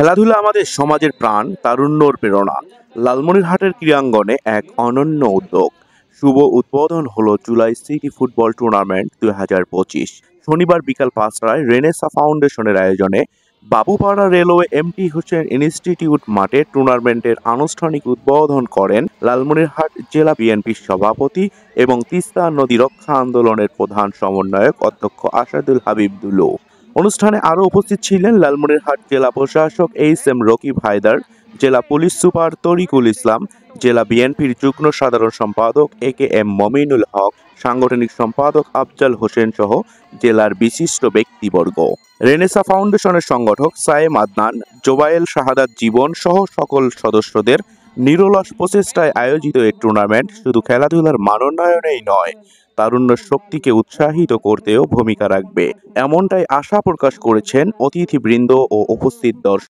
খেলাধুলা আমাদের সমাজের প্রাণ, তারুণ্যর প্রেরণা। লালমনিরহাটের ক্রীড়াঙ্গনে এক অনন্য উদ্যোগ। শুভ উদ্বোধন হলো জুলাই সিটি ফুটবল টুর্নামেন্ট ২০২৫। শনিবার বিকাল ৫টায় রেনেসা ফাউন্ডেশনের আয়োজনে Babupara railway MT Hossain institute মাঠে টুর্নামেন্টের আনুষ্ঠানিক উদ্বোধন করেন লালমনিরহাট জেলা বিএনপির সভাপতি এবং তিস্তা নদী রক্ষা আন্দোলনের প্রধান সমন্বয়ক অধ্যক্ষ আসাদুল হাবিব দুলু। অনুষ্ঠানে আরও উপস্থিত ছিলেন লালমনিরহাট জেলা প্রশাসক এইচ.এম. রকিব হায়দার, জেলা পুলিশ সুপার তরিকুল ইসলাম, জেলা বিএনপির যুগ্ম সাধারণ সম্পাদক এ.কে.এম. মমিনুল হক, সাংগঠনিক সম্পাদক আফজাল হোসেন সহ জেলার বিশিষ্ট ব্যক্তিবর্গ। রেনেসা ফাউন্ডেশনের সংগঠক সায়েম আদনান, জোবায়েল শাহাদাত জীবন সহ সকল সদস্যদের নিরলস প্রচেষ্টায় আয়োজিত এই টুর্নামেন্ট শুধু খেলাধুলার মানোন্নয়নেই নয়, তারুণ্য শক্তিকে উৎসাহিত করতেও ভূমিকা রাখবে, এমনটাই আশা প্রকাশ করেছেন অতিথিবৃন্দ ও উপস্থিত দর্শক।